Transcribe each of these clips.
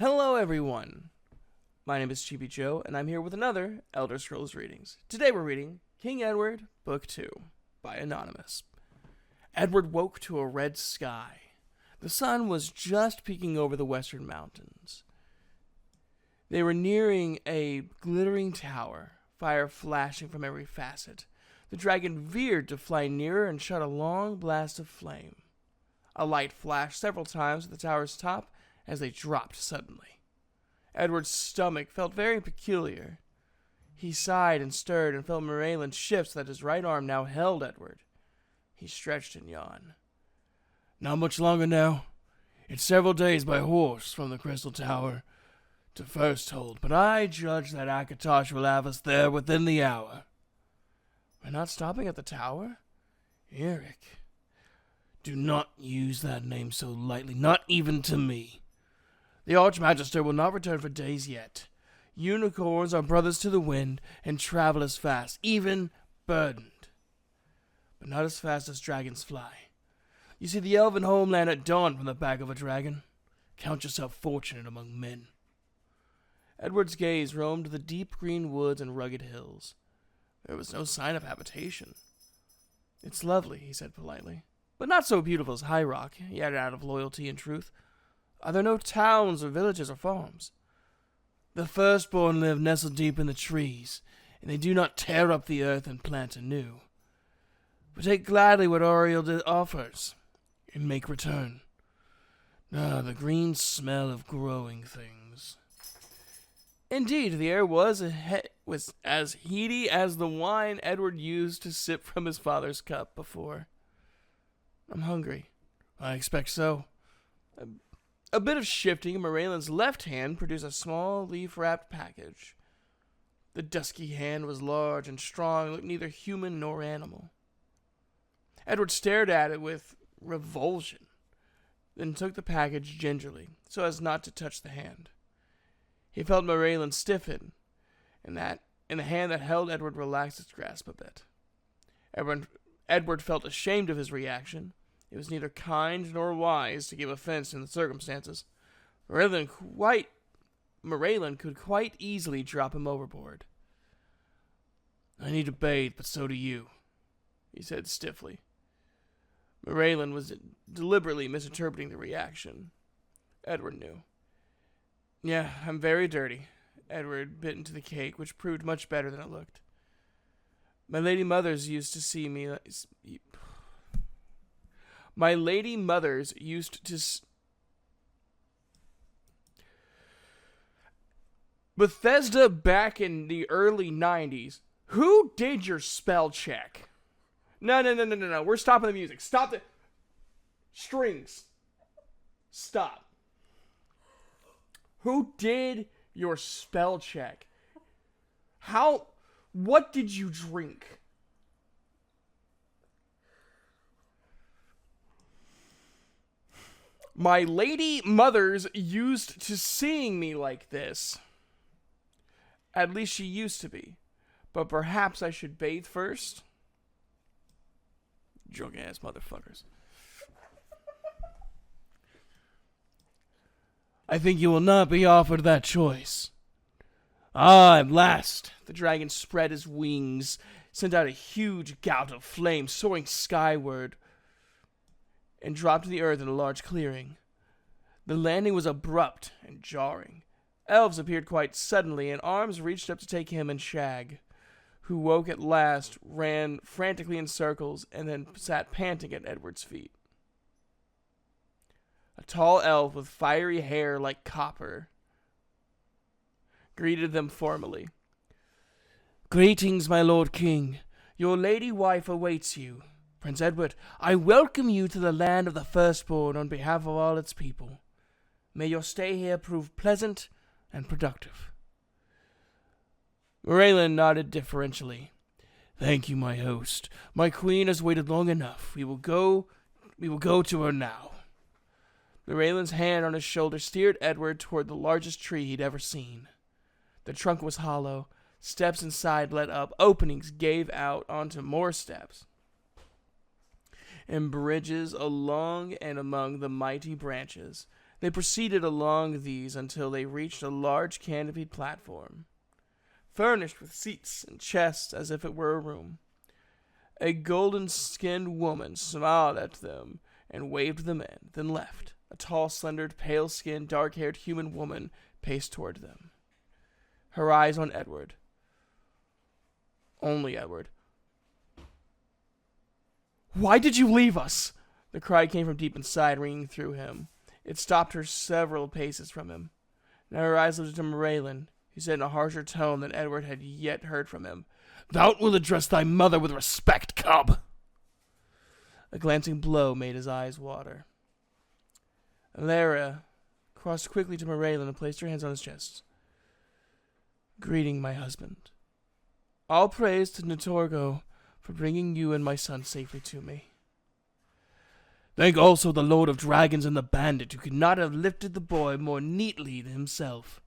Hello everyone, my name is ChibiJo, and I'm here with another Elder Scrolls readings. Today we're reading King Edward, Book 2, by Anonymous. Edward woke to a red sky. The sun was just peeking over the western mountains. They were nearing a glittering tower, fire flashing from every facet. The dragon veered to fly nearer and shot a long blast of flame. A light flashed several times at the tower's top as they dropped suddenly. Edward's stomach felt very peculiar. He sighed and stirred and felt Merlin shift so that his right arm now held Edward. He stretched and yawned. Not much longer now. It's several days by horse from the Crystal Tower to Firsthold, but I judge that Akatosh will have us there within the hour. We're not stopping at the tower? Eric, do not use that name so lightly, not even to me. The Archmagister will not return for days yet. Unicorns are brothers to the wind and travel as fast, even burdened. But not as fast as dragons fly. You see the elven homeland at dawn from the back of a dragon. Count yourself fortunate among men. Edward's gaze roamed the deep green woods and rugged hills. There was no sign of habitation. It's lovely, he said politely, but not so beautiful as High Rock, he added out of loyalty and truth. Are there no towns or villages or farms? The firstborn live nestled deep in the trees, and they do not tear up the earth and plant anew, but take gladly what Oriel offers, and make return. The green smell of growing things. Indeed, the air was as heady as the wine Edward used to sip from his father's cup before. I'm hungry. I expect so. A bit of shifting, Merlin's left hand produced a small leaf-wrapped package. The dusky hand was large and strong, and looked neither human nor animal. Edward stared at it with revulsion, then took the package gingerly, so as not to touch the hand. He felt Merlin stiffen, and the hand that held Edward relaxed its grasp a bit. Edward felt ashamed of his reaction. It was neither kind nor wise to give offense in the circumstances. Merlin could quite easily drop him overboard. I need to bathe, but so do you, he said stiffly. Merlin was deliberately misinterpreting the reaction. Edward knew. Yeah, I'm very dirty. Edward bit into the cake, which proved much better than it looked. My lady mothers used to see me... My lady mothers used to... Bethesda back in the early 90s. Who did your spell check? No. We're stopping the music. Stop the... Strings. Stop. Who did your spell check? What did you drink? My lady mothers used to seeing me like this. At least she used to be. But perhaps I should bathe first? Drunk ass motherfuckers. I think you will not be offered that choice. At last. The dragon spread his wings, sent out a huge gout of flame soaring skyward, and dropped to the earth in a large clearing. The landing was abrupt and jarring. Elves appeared quite suddenly, and arms reached up to take him and Shag, who woke at last, ran frantically in circles, and then sat panting at Edward's feet. A tall elf with fiery hair like copper greeted them formally. Greetings, my lord king. Your lady wife awaits you. Prince Edward, I welcome you to the land of the firstborn on behalf of all its people. May your stay here prove pleasant and productive. Merlin nodded deferentially. Thank you, my host. My queen has waited long enough. We will go to her now. Merlin's hand on his shoulder steered Edward toward the largest tree he'd ever seen. The trunk was hollow. Steps inside led up. Openings gave out onto more steps. and bridges along and among the mighty branches. They proceeded along these until they reached a large canopied platform, furnished with seats and chests as if it were a room. A golden-skinned woman smiled at them and waved them in, then left. A tall, slender, pale-skinned, dark-haired human woman paced toward them, her eyes on Edward. Only Edward. "Why did you leave us?" The cry came from deep inside, ringing through him. It stopped her several paces from him. Now her eyes lifted to Merlin, who said in a harsher tone than Edward had yet heard from him, "Thou wilt address thy mother with respect, cub." A glancing blow made his eyes water. Alara crossed quickly to Merlin and placed her hands on his chest. "Greeting, my husband. All praise to Notorgo for bringing you and my son safely to me. Thank also the Lord of Dragons and the bandit, who could not have lifted the boy more neatly than himself.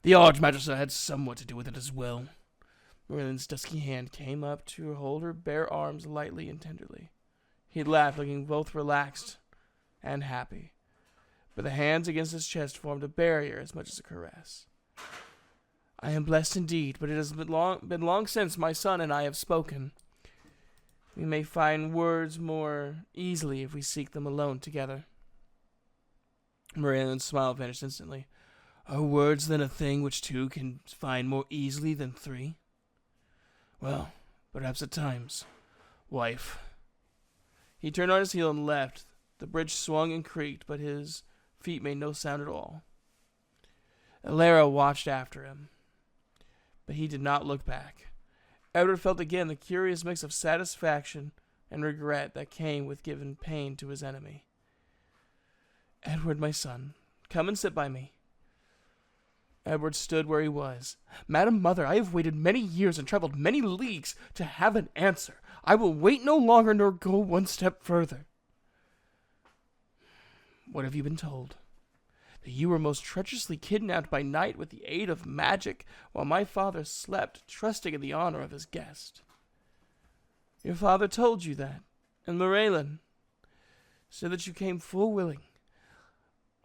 The Archmagister had somewhat to do with it as well." Merlin's dusky hand came up to hold her bare arms lightly and tenderly. He laughed, looking both relaxed and happy, but the hands against his chest formed a barrier as much as a caress. "I am blessed indeed, but it has been long since my son and I have spoken. We may find words more easily if we seek them alone together." Merlin's smile vanished instantly. "Are words then a thing which two can find more easily than three? Well, perhaps at times, wife." He turned on his heel and left. The bridge swung and creaked, but his feet made no sound at all. Alara watched after him, but he did not look back. Edward felt again the curious mix of satisfaction and regret that came with giving pain to his enemy. "Edward, my son, come and sit by me." Edward stood where he was. "Madam Mother, I have waited many years and traveled many leagues to have an answer. I will wait no longer nor go one step further." "What have you been told?" "That you were most treacherously kidnapped by night with the aid of magic, while my father slept, trusting in the honor of his guest." "Your father told you that, and Merlin said that you came full willing.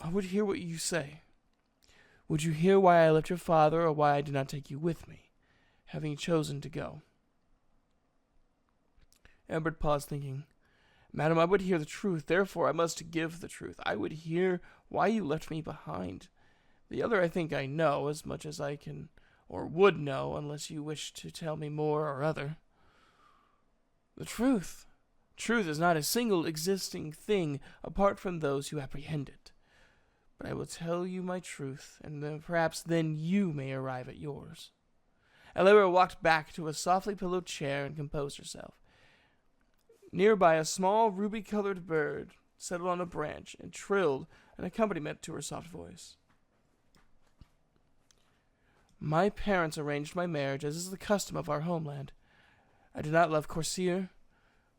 I would hear what you say. Would you hear why I left your father, or why I did not take you with me, having chosen to go?" Edward paused, thinking. "Madam, I would hear the truth, therefore I must give the truth. I would hear why you left me behind. The other I think I know, as much as I can or would know, unless you wish to tell me more or other." "The truth. Truth is not a single existing thing apart from those who apprehend it. But I will tell you my truth, and then perhaps then you may arrive at yours." Alara walked back to a softly pillowed chair and composed herself. Nearby, a small ruby-colored bird settled on a branch and trilled an accompaniment to her soft voice. "My parents arranged my marriage as is the custom of our homeland. I did not love Corsair,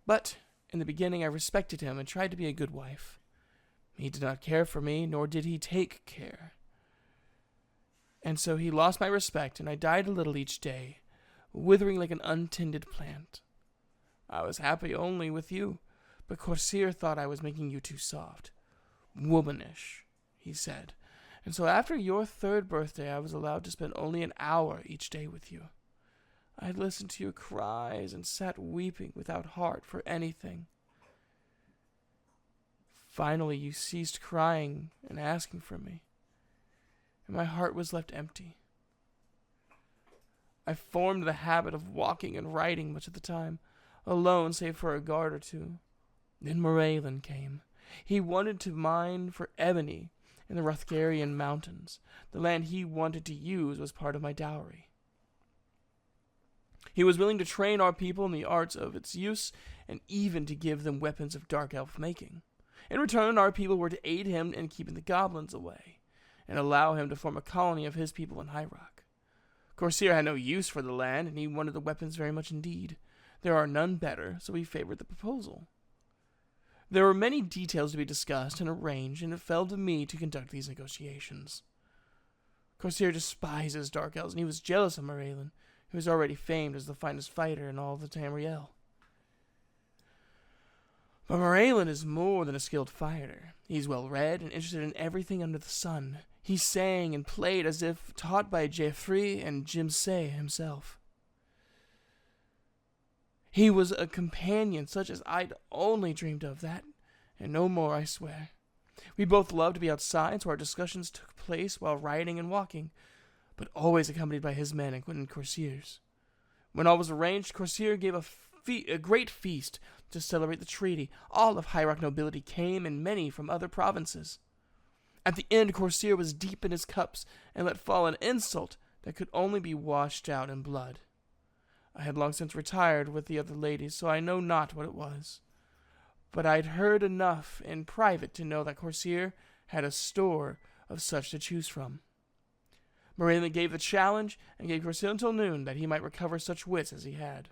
but in the beginning I respected him and tried to be a good wife. He did not care for me, nor did he take care. And so he lost my respect, and I died a little each day, withering like an untended plant. I was happy only with you, but Corsair thought I was making you too soft. Womanish, he said. And so after your third birthday, I was allowed to spend only an hour each day with you. I listened to your cries and sat weeping without heart for anything. Finally, you ceased crying and asking for me, and my heart was left empty. I formed the habit of walking and riding much of the time, alone save for a guard or two. Then Merlin came. He wanted to mine for ebony in the Rothgarian mountains. The land he wanted to use was part of my dowry. He was willing to train our people in the arts of its use, and even to give them weapons of dark elf making. In return, our people were to aid him in keeping the goblins away, and allow him to form a colony of his people in High Rock. Corsair had no use for the land, and he wanted the weapons very much indeed. There are none better, so he favored the proposal. There were many details to be discussed and arranged, and it fell to me to conduct these negotiations. Corsair despises dark elves, and he was jealous of Merlin, who was already famed as the finest fighter in all the Tamriel. But Moralen is more than a skilled fighter. He's well-read and interested in everything under the sun. He sang and played as if taught by Geoffrey and Jim Say himself. He was a companion such as I'd only dreamed of, that, and no more, I swear. We both loved to be outside, so our discussions took place while riding and walking, but always accompanied by his men and courtiers. When all was arranged, Corsair gave a great feast to celebrate the treaty. All of High Rock nobility came, and many from other provinces. At the end, Corsair was deep in his cups and let fall an insult that could only be washed out in blood. I had long since retired with the other ladies, so I know not what it was. But I'd heard enough in private to know that Corsair had a store of such to choose from. Moralen gave the challenge and gave Corsair until noon that he might recover such wits as he had.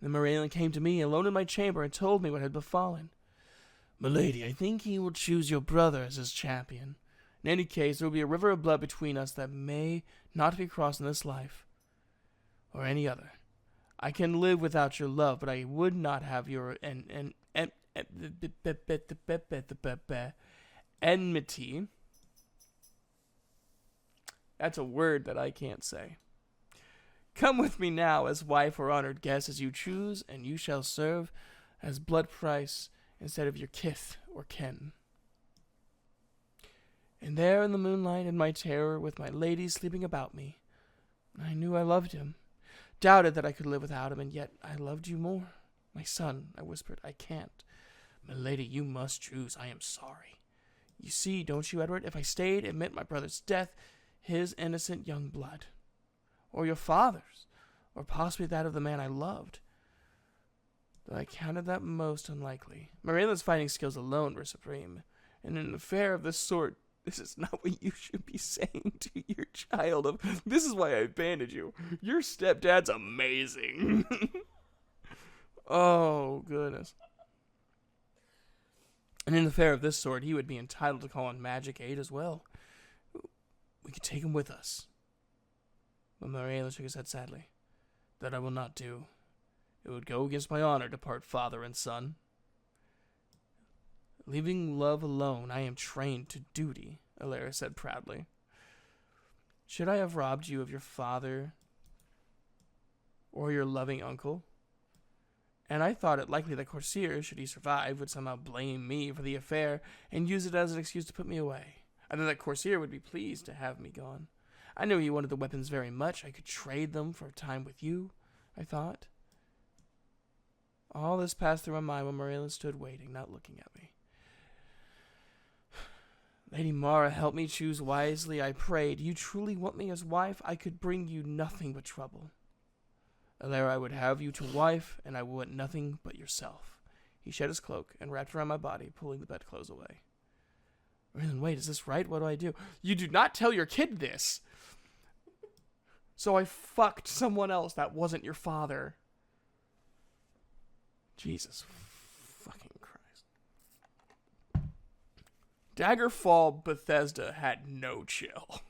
Then Moralen came to me alone in my chamber and told me what had befallen. "Milady, I think he will choose your brother as his champion. In any case, there will be a river of blood between us that may not be crossed in this life, or any other. I can live without your love, but I would not have your enmity." That's a word that I can't say. "Come with me now as wife or honored guest as you choose, and you shall serve as blood price instead of your kith or kin." And there in the moonlight in my terror, with my ladies sleeping about me, I knew I loved him, doubted that I could live without him, and yet I loved you more. "My son," I whispered, "I can't." "Milady, you must choose. I am sorry. You see, don't you, Edward? If I stayed, it meant my brother's death, his innocent young blood, or your father's, or possibly that of the man I loved, though I counted that most unlikely. Morella's fighting skills alone were supreme, and in an affair of this sort, this is not what you should be saying to your child. This is why I abandoned you. Your stepdad's amazing." Oh, goodness. "And in an affair of this sort, he would be entitled to call on magic aid as well. We could take him with us." But Moralen shook his head sadly. "That I will not do. It would go against my honor to part father and son. Leaving love alone, I am trained to duty," Alara said proudly. "Should I have robbed you of your father or your loving uncle? And I thought it likely that Corsair, should he survive, would somehow blame me for the affair and use it as an excuse to put me away. I thought that Corsair would be pleased to have me gone. I knew he wanted the weapons very much. I could trade them for a time with you, I thought." All this passed through my mind when Moralen stood waiting, not looking at me. "Lady Mara, help me choose wisely, I pray. Do you truly want me as wife? I could bring you nothing but trouble." "Alara, I would have you to wife, and I would want nothing but yourself." He shed his cloak and wrapped around my body, pulling the bedclothes away. "Moralen, wait, is this right? What do I do?" "You do not tell your kid this." "So I fucked someone else that wasn't your father." Jesus fucking Christ. Daggerfall Bethesda had no chill.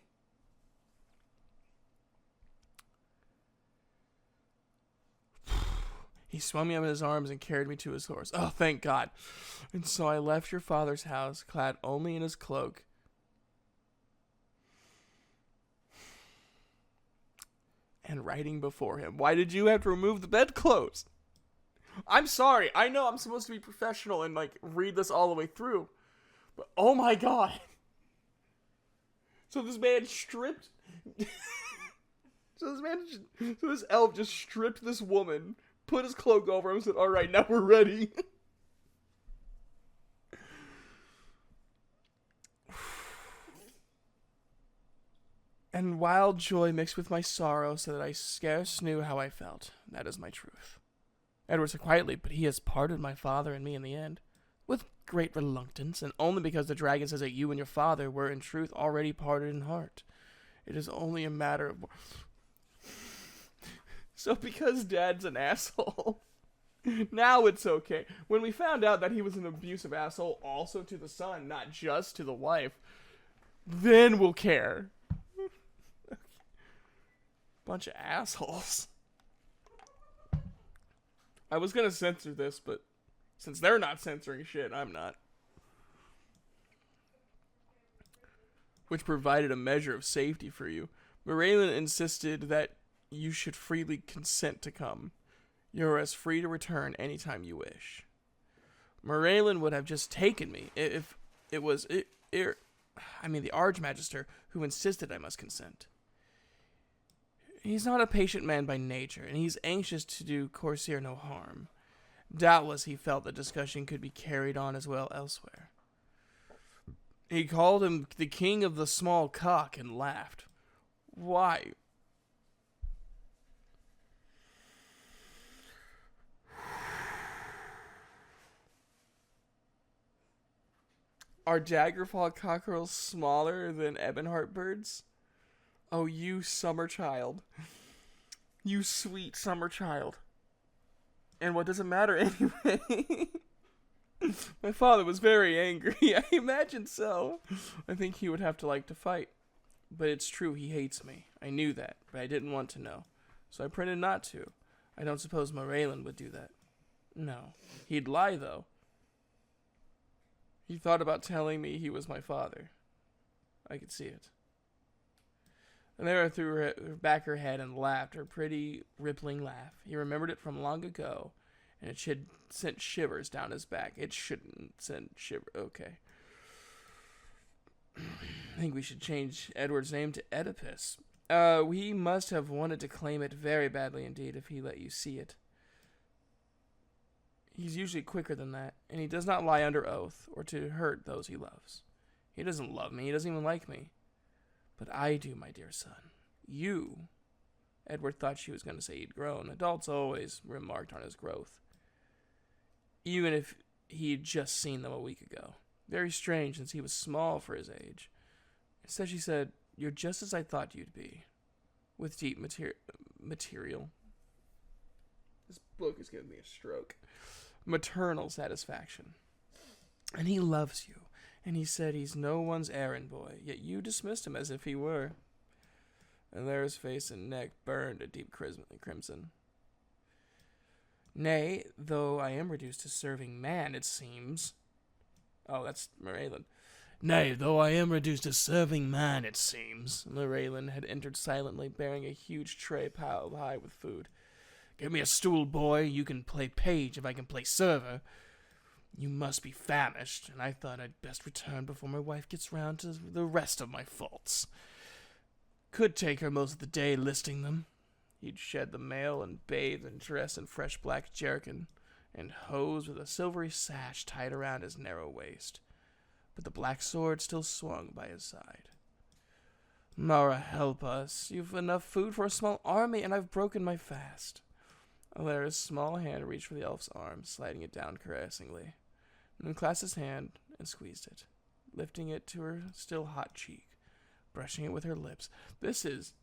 He swung me up in his arms and carried me to his horse. Oh, thank God. "And so I left your father's house, clad only in his cloak, and riding before him." Why did you have to remove the bedclothes? I'm sorry. I know I'm supposed to be professional and, read this all the way through. But, oh my God. So this man stripped... So this elf just stripped this woman, put his cloak over him, and said, "All right, now we're ready." And wild joy mixed with my sorrow, so that I scarce knew how I felt. That is my truth. Edward said quietly, "But he has parted my father and me in the end, with great reluctance, and only because the dragon says that you and your father were in truth already parted in heart. It is only a matter of..." So because Dad's an asshole, now it's okay. When we found out that he was an abusive asshole also to the son, not just to the wife, then we'll care. Bunch of assholes. I was gonna censor this, but Since they're not censoring shit, I'm not. Which provided a measure of safety for you. Moralen insisted that you should freely consent to come. You are as free to return anytime you wish. Moralen would have just taken me if it was the Archmagister who insisted I must consent. He's not a patient man by nature, and he's anxious to do Corsair no harm. Doubtless he felt the discussion could be carried on as well elsewhere. He called him the king of the small cock and laughed. Why? Are daggerfall cockerels smaller than ebonheart birds? Oh, you summer child. You sweet summer child. And what does it matter anyway? My father was very angry. I imagine so. I think he would have to like to fight. But it's true, he hates me. I knew that, but I didn't want to know. So I pretended not to. I don't suppose Moralen would do that. No. He'd lie, though. He thought about telling me he was my father. I could see it. And Lara threw back her head and laughed, her pretty, rippling laugh. He remembered it from long ago, and it should sent shivers down his back. It shouldn't send shivers. Okay. I think we should change Edward's name to Oedipus. He must have wanted to claim it very badly indeed if he let you see it. He's usually quicker than that, and he does not lie under oath or to hurt those he loves. He doesn't love me. He doesn't even like me. But I do, my dear son. You. Edward thought she was going to say he'd grown. Adults always remarked on his growth, even if he'd just seen them a week ago. Very strange, since he was small for his age. Instead, she said, "You're just as I thought you'd be," with deep material. This book is giving me a stroke. Maternal satisfaction. And he loves you. And he said he's no one's errand boy, yet you dismissed him as if he were. And Lara's face and neck burned a deep crimson. Nay, though I am reduced to serving man, it seems. Oh, that's Moralen. Nay, though I am reduced to serving man, it seems. Moralen had entered silently, bearing a huge tray piled high with food. Give me a stool, boy. You can play page if I can play server. You must be famished, and I thought I'd best return before my wife gets round to the rest of my faults. Could take her most of the day listing them. He'd shed the mail and bathe and dress in fresh black jerkin and hose with a silvery sash tied around his narrow waist. But the black sword still swung by his side. Mara, help us. You've enough food for a small army, and I've broken my fast. Alara's small hand reached for the elf's arm, sliding it down caressingly, and then clasped his hand and squeezed it, lifting it to her still hot cheek, brushing it with her lips. This is...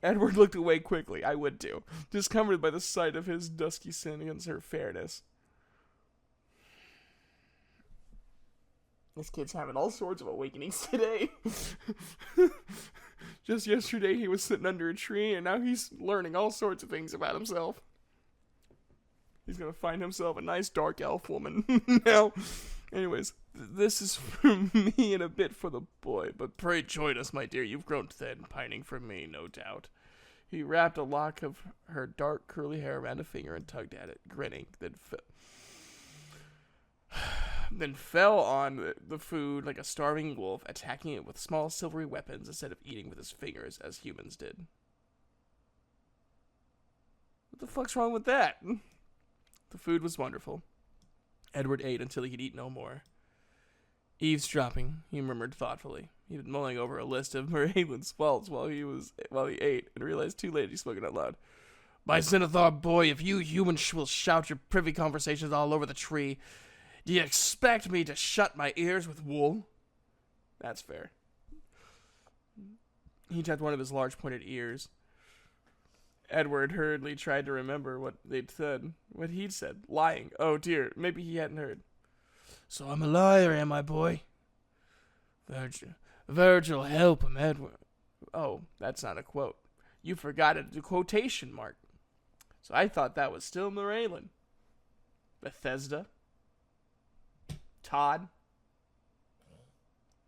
Edward looked away quickly. I would too, discomforted by the sight of his dusky sin against her fairness. This kid's having all sorts of awakenings today. Just yesterday he was sitting under a tree, and now he's learning all sorts of things about himself. He's gonna find himself a nice dark elf woman. Now, anyways, this is for me and a bit for the boy, but pray join us, my dear. You've grown thin, pining for me, no doubt. He wrapped a lock of her dark curly hair around a finger and tugged at it, grinning, then fell on the food like a starving wolf, attacking it with small silvery weapons instead of eating with his fingers as humans did. What the fuck's wrong with that? The food was wonderful. Edward ate until he could eat no more. Eavesdropping, he murmured thoughtfully. He'd been mulling over a list of Moralen's faults while he ate, and realized too late he spoke out loud. By Zenithar, boy, if you humans will shout your privy conversations all over the tree, do you expect me to shut my ears with wool? That's fair. He tapped one of his large pointed ears. Edward hurriedly tried to remember what he'd said. Lying. Oh dear, maybe he hadn't heard. So I'm a liar, am I, boy? Virgil, help him, Edward. Oh, that's not a quote. You forgot a quotation mark. So I thought that was still Moraylin. Bethesda. Todd.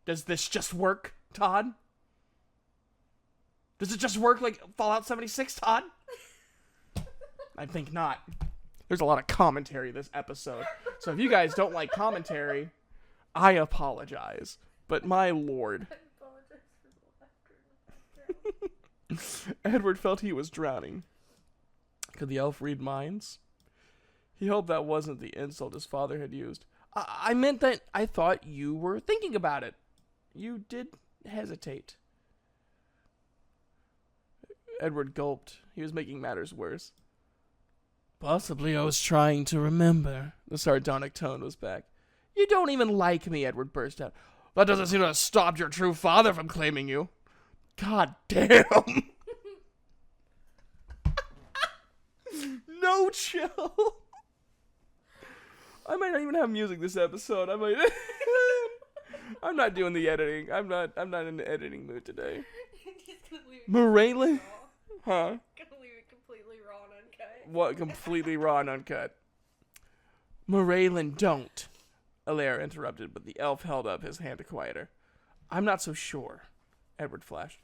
Does this just work, Todd? Does it just work like Fallout 76, Todd? I think not. There's a lot of commentary this episode. So if you guys don't like commentary, I apologize. But my lord. I apologize for the laughter. Edward felt he was drowning. Could the elf read minds? He hoped that wasn't the insult his father had used. I meant that I thought you were thinking about it. You did hesitate. Edward gulped. He was making matters worse. Possibly I was trying to remember. The sardonic tone was back. You don't even like me, Edward burst out. That doesn't seem to have stopped your true father from claiming you. God damn. No chill. I might not even have music this episode. I'm not doing the editing. I'm not in the editing mood today. He's gonna leave it Moraylin? Huh? Gonna leave it completely raw and uncut. What? Completely raw and uncut. Moraylin, don't. Alaire interrupted, but the elf held up his hand to quiet her. I'm not so sure, Edward flashed.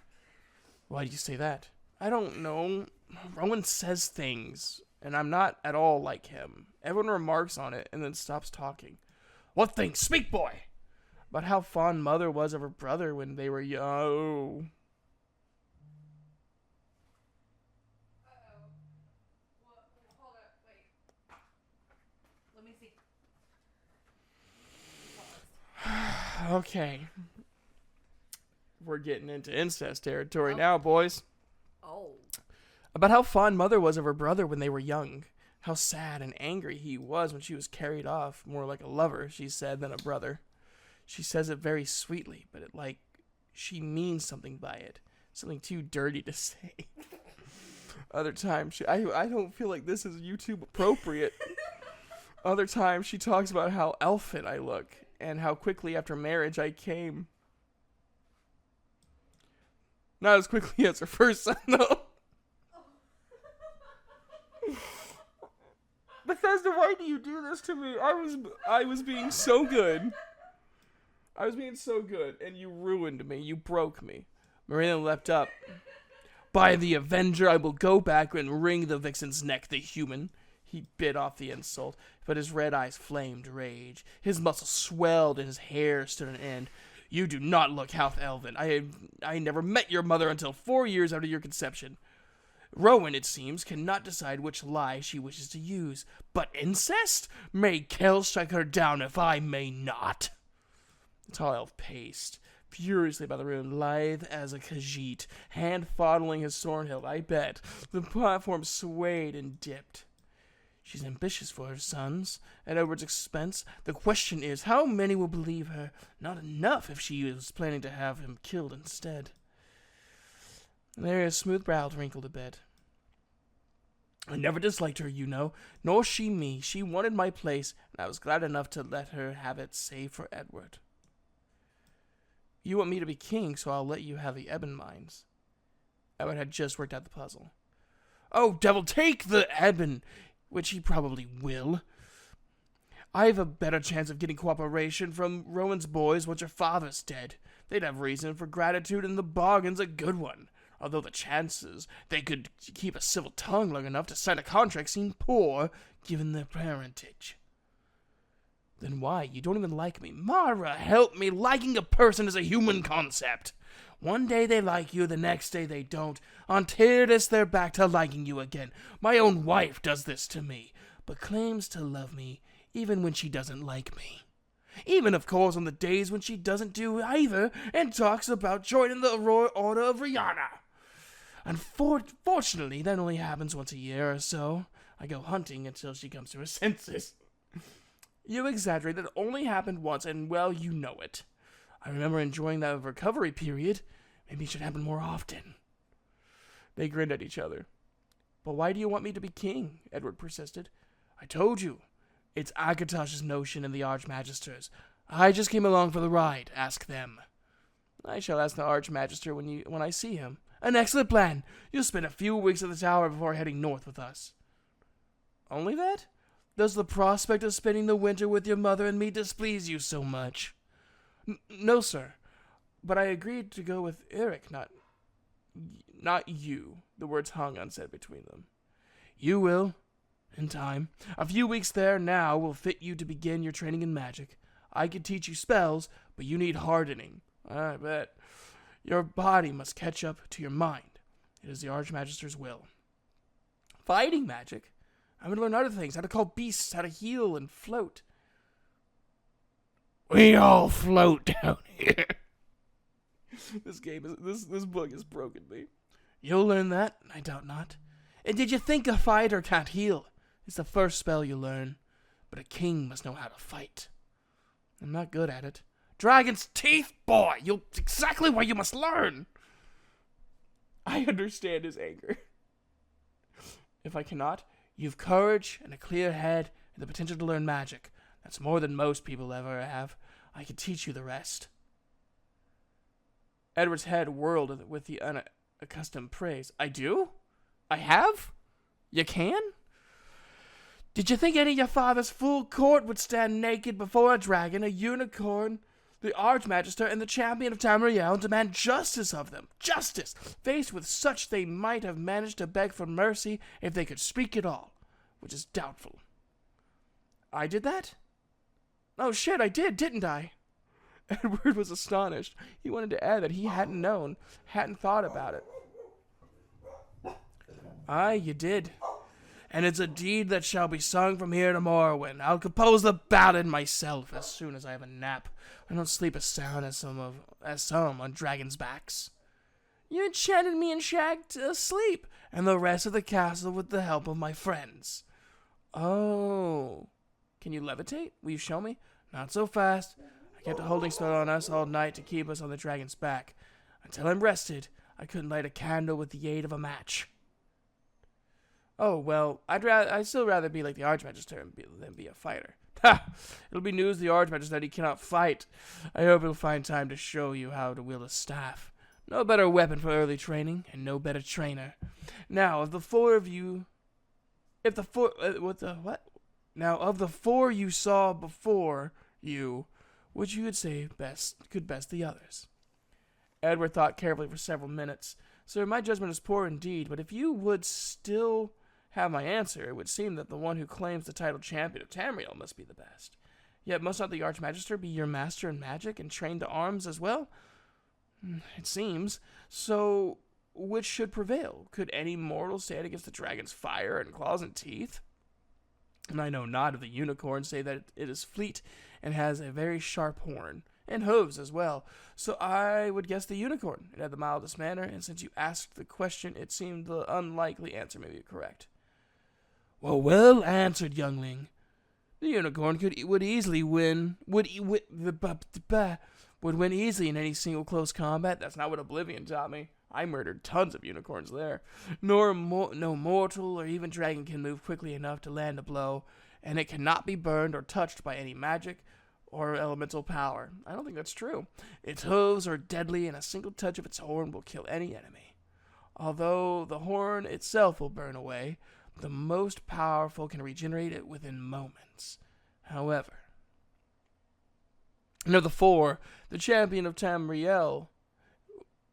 Why do you say that? I don't know. Rowan says things, and I'm not at all like him. Everyone remarks on it and then stops talking. What things? Speak, boy! About how fond Mother was of her brother when they were young. Hold up, wait. Let me see. Okay. We're getting into incest territory now, boys. Oh. About how fond Mother was of her brother when they were young. How sad and angry he was when she was carried off, more like a lover, she said, than a brother. She says it very sweetly, but she means something by it. Something too dirty to say. Other times, I don't feel like this is YouTube appropriate. Other times, she talks about how elfin I look, and how quickly after marriage I came. Not as quickly as her first son, though. Bethesda, why do you do this to me? I was being so good. I was being so good, and you ruined me. You broke me. Marina leapt up. By the Avenger, I will go back and wring the vixen's neck, the human. He bit off the insult, but his red eyes flamed rage. His muscles swelled, and his hair stood on end. You do not look half elven. I never met your mother until 4 years after your conception. Rowan, it seems, cannot decide which lie she wishes to use. But incest? May Kel strike her down if I may not. The tall elf paced furiously by the room, lithe as a Khajiit, hand fondling his sword hilt. I bet. The platform swayed and dipped. She's ambitious for her sons, at Edward's expense. The question is, how many will believe her? Not enough if she was planning to have him killed instead. Larry's smooth brow wrinkled a bit. I never disliked her, you know, nor she me. She wanted my place, and I was glad enough to let her have it save for Edward. You want me to be king, so I'll let you have the Ebon mines. Edward had just worked out the puzzle. Oh, devil, take the Ebon, which he probably will. I have a better chance of getting cooperation from Rowan's boys once your father's dead. They'd have reason for gratitude, and the bargain's a good one. Although the chances they could keep a civil tongue long enough to sign a contract seem poor, given their parentage. Then why? You don't even like me. Mara, help me. Liking a person is a human concept. One day they like you, the next day they don't. On Tyrdes, they're back to liking you again. My own wife does this to me, but claims to love me even when she doesn't like me. Even, of course, on the days when she doesn't do either and talks about joining the Royal Order of Rihanna. Unfortunately, that only happens once a year or so. I go hunting until she comes to her senses. You exaggerate. That only happened once, and, well, you know it. I remember enjoying that recovery period. Maybe it should happen more often. They grinned at each other. But why do you want me to be king? Edward persisted. I told you. It's Akatosh's notion and the Archmagister's. I just came along for the ride. Ask them. I shall ask the Archmagister when I see him. An excellent plan. You'll spend a few weeks at the tower before heading north with us. Only that? Does the prospect of spending the winter with your mother and me displease you so much? No, sir. But I agreed to go with Eric, not you. The words hung unsaid between them. You will, in time. A few weeks there now will fit you to begin your training in magic. I can teach you spells, but you need hardening. I bet. Your body must catch up to your mind. It is the Archmagister's will. Fighting magic? I'm going to learn other things, how to call beasts, how to heal and float. We all float down here. This book has broken me. You'll learn that, I doubt not. And did you think a fighter can't heal? It's the first spell you learn. But a king must know how to fight. I'm not good at it. Dragon's teeth, boy! You're exactly what you must learn! I understand his anger. If I cannot, you've courage and a clear head and the potential to learn magic. That's more than most people ever have. I can teach you the rest. Edward's head whirled with the unaccustomed praise. I do? I have? You can? Did you think any of your father's full court would stand naked before a dragon, a unicorn, the Archmagister, and the champion of Tamriel and demand justice of them? Justice! Faced with such, they might have managed to beg for mercy if they could speak at all, which is doubtful. I did that? Oh shit, I did, didn't I? Edward was astonished. He wanted to add that he hadn't known, hadn't thought about it. Aye, you did. And it's a deed that shall be sung from here to Morrowind. I'll compose the ballad myself as soon as I have a nap. I don't sleep as sound as some on dragons' backs. You enchanted me and Shag to sleep, and the rest of the castle with the help of my friends. Oh. Can you levitate? Will you show me? Not so fast. I kept a holding spell on us all night to keep us on the dragon's back. Until I'm rested, I couldn't light a candle with the aid of a match. Oh, well, I'd still rather be like the Archmagister than be a fighter. Ha! It'll be news to the Archmagister that he cannot fight. I hope he'll find time to show you how to wield a staff. No better weapon for early training, and no better trainer. Now, of the four you saw before you, which you would say could best the others? Edward thought carefully for several minutes. Sir, my judgment is poor indeed, but if you would still have my answer, it would seem that the one who claims the title champion of Tamriel must be the best. Yet must not the Archmagister be your master in magic and trained to arms as well? It seems. So, which should prevail? Could any mortal stand against the dragon's fire and claws and teeth? And I know not of the unicorn, say that it is fleet and has a very sharp horn, and hooves as well. So I would guess the unicorn. It had the mildest manner, and since you asked the question, it seemed the unlikely answer may be correct. Well answered, youngling. The unicorn would win easily in any single close combat. That's not what Oblivion taught me. I murdered tons of unicorns there. No mortal or even dragon can move quickly enough to land a blow, and it cannot be burned or touched by any magic or elemental power. I don't think that's true. Its hooves are deadly, and a single touch of its horn will kill any enemy. Although the horn itself will burn away, the most powerful can regenerate it within moments. However, of the four, the champion of Tamriel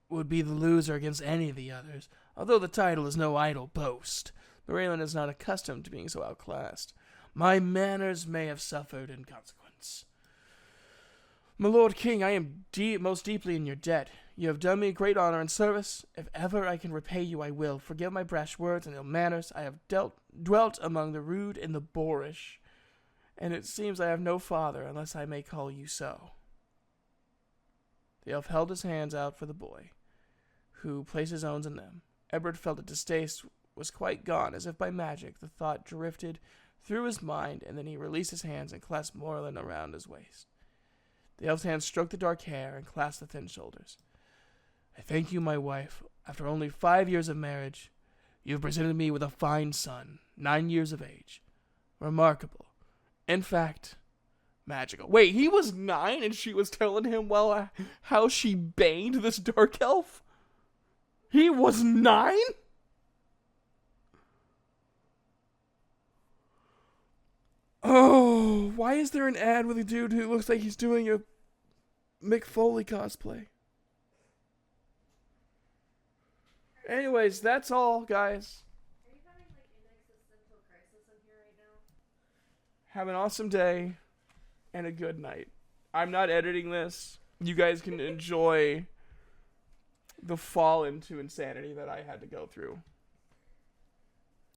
would be the loser against any of the others, although the title is no idle boast. Raylan is not accustomed to being so outclassed. My manners may have suffered in consequence. My Lord King, I am most deeply in your debt. You have done me great honor and service. If ever I can repay you, I will. Forgive my brash words and ill manners. I have dwelt among the rude and the boorish, and it seems I have no father, unless I may call you so. The elf held his hands out for the boy, who placed his own in them. Edward felt that distaste was quite gone, as if by magic. The thought drifted through his mind, and then he released his hands and clasped Morlin around his waist. The elf's hands stroked the dark hair and clasped the thin shoulders. I thank you, my wife. After only 5 years of marriage, you have presented me with a fine son, 9 years of age. Remarkable. In fact, magical. Wait, he was 9 and she was telling him how she banged this dark elf? He was 9? Oh, why is there an ad with a dude who looks like he's doing a Mick Foley cosplay? Anyways, that's all, guys. Are you having like an existential crisis in here right now? Have an awesome day and a good night. I'm not editing this. You guys can enjoy the fall into insanity that I had to go through.